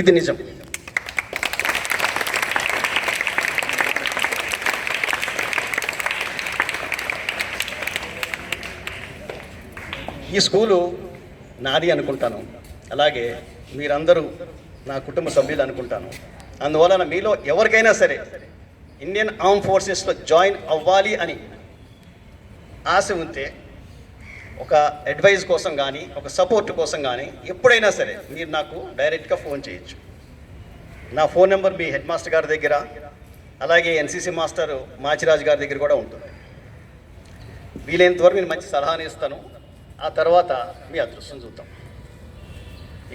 ఇది నిజం. ఈ స్కూలు నాది అనుకుంటాను, అలాగే మీరందరూ నా కుటుంబ సభ్యులు అనుకుంటాను. అందువలన మీలో ఎవరికైనా సరే ఇండియన్ ఆర్మ్ ఫోర్సెస్లో జాయిన్ అవ్వాలి అని ఆశ ఉంటే, ఒక అడ్వైజ్ కోసం కానీ ఒక సపోర్ట్ కోసం కానీ ఎప్పుడైనా సరే మీరు నాకు డైరెక్ట్గా ఫోన్ చేయొచ్చు. నా ఫోన్ నెంబర్ మీ హెడ్ మాస్టర్ గారి దగ్గర, అలాగే ఎన్సీసీ మాస్టర్ మాచిరాజు గారి దగ్గర కూడా ఉంటుంది. వీలైనంత వరకు నేను మంచి సలహాను ఇస్తాను. ఆ తర్వాత మీ అదృష్టం చూద్దాం.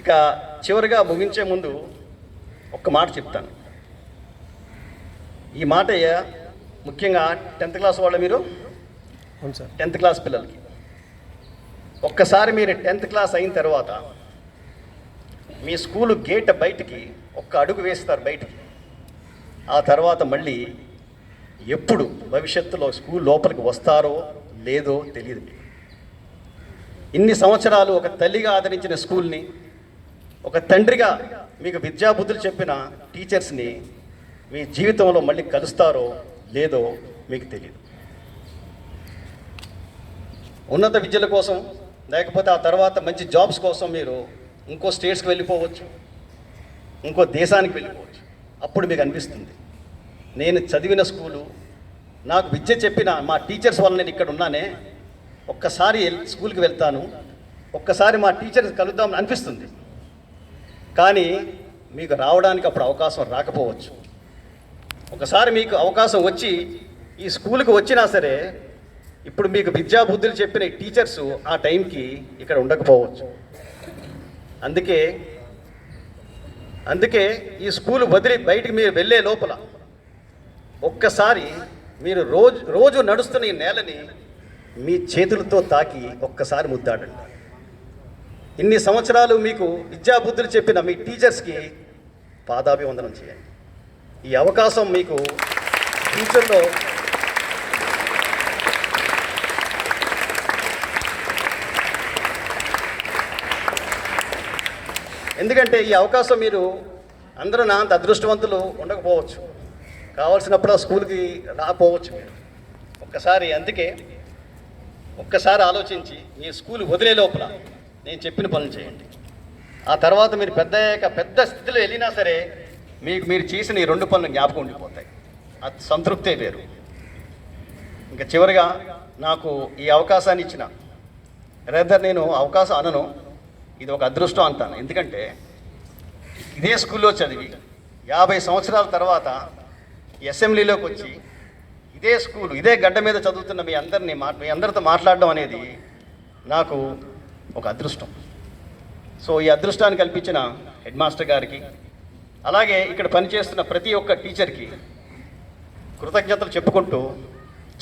ఇక చివరిగా ముగించే ముందు ఒక్క మాట చెప్తాను. ఈ మాట ముఖ్యంగా 10th క్లాస్ వాళ్ళు, మీరు 10th క్లాస్ పిల్లలకి, ఒక్కసారి మీరు 10th క్లాస్ అయిన తర్వాత మీ స్కూలు గేట్ బయటికి ఒక్క అడుగు వేస్తారు బయటికి. ఆ తర్వాత మళ్ళీ ఎప్పుడు భవిష్యత్తులో స్కూల్ లోపలికి వస్తారో లేదో తెలియదు. ఇన్ని సంవత్సరాలు ఒక తల్లిగా ఆదరించిన స్కూల్ని, ఒక తండ్రిగా మీకు విద్యాబుద్ధులు చెప్పిన టీచర్స్ని మీ జీవితంలో మళ్ళీ కలుస్తారో లేదో మీకు తెలియదు. ఉన్నత విద్యల కోసం, లేకపోతే ఆ తర్వాత మంచి జాబ్స్ కోసం మీరు ఇంకో స్టేట్స్కి వెళ్ళిపోవచ్చు, ఇంకో దేశానికి వెళ్ళిపోవచ్చు. అప్పుడు మీకు అనిపిస్తుంది, నేను చదివిన స్కూలు, నాకు విద్య చెప్పిన మా టీచర్స్ వల్ల నేను ఇక్కడ ఉన్నానే, ఒక్కసారి స్కూల్కి వెళ్తాను, ఒక్కసారి మా టీచర్స్ కలుద్దామని అనిపిస్తుంది. కానీ మీకు రావడానికి అప్పుడు అవకాశం రాకపోవచ్చు. ఒకసారి మీకు అవకాశం వచ్చి ఈ స్కూల్కి వచ్చినా సరే, ఇప్పుడు మీకు విద్యా బుద్ధులు చెప్పిన టీచర్స్ ఆ టైంకి ఇక్కడ ఉండకపోవచ్చు. అందుకే ఈ స్కూల్ వదిలి బయటికి మీరు వెళ్ళే లోపల ఒక్కసారి మీరు రోజు నడుస్తున్న ఈ నేలని మీ చేతులతో తాకి ఒక్కసారి ముద్దాడండి. ఇన్ని సంవత్సరాలు మీకు విద్యాబుద్ధులు చెప్పిన మీ టీచర్స్కి పాదాభివందనం చేయండి. ఈ అవకాశం మీకు ఫ్యూచర్లో ఎందుకంటే ఈ అవకాశం మీరు అందరూ నా అంత అదృష్టవంతులు ఉండకపోవచ్చు, కావాల్సినప్పుడు ఆ స్కూల్కి రాకపోవచ్చు మీరు. ఒక్కసారి ఆలోచించి మీ స్కూల్ వదిలే లోపల నేను చెప్పిన పనులు చేయండి. ఆ తర్వాత మీరు పెద్ద స్థితిలో వెళ్ళినా సరే మీరు చేసిన ఈ 2 పనులు జ్ఞాపకం ఉండిపోతాయి. అది సంతృప్తే వేరు. ఇంకా చివరిగా నాకు ఈ అవకాశాన్ని ఇచ్చిన నేను అవకాశం అనను, ఇది ఒక అదృష్టం అంటాను. ఎందుకంటే ఇదే స్కూల్లో చదివి 50 సంవత్సరాల తర్వాత అసెంబ్లీలోకి వచ్చి ఇదే స్కూలు, ఇదే గడ్డ మీద చదువుతున్న మీ అందరితో మాట్లాడడం అనేది నాకు ఒక అదృష్టం. సో ఈ అదృష్టాన్ని కల్పించిన హెడ్ మాస్టర్ గారికి, అలాగే ఇక్కడ పనిచేస్తున్న ప్రతి ఒక్క టీచర్కి కృతజ్ఞతలు చెప్పుకుంటూ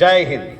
జై హింద్.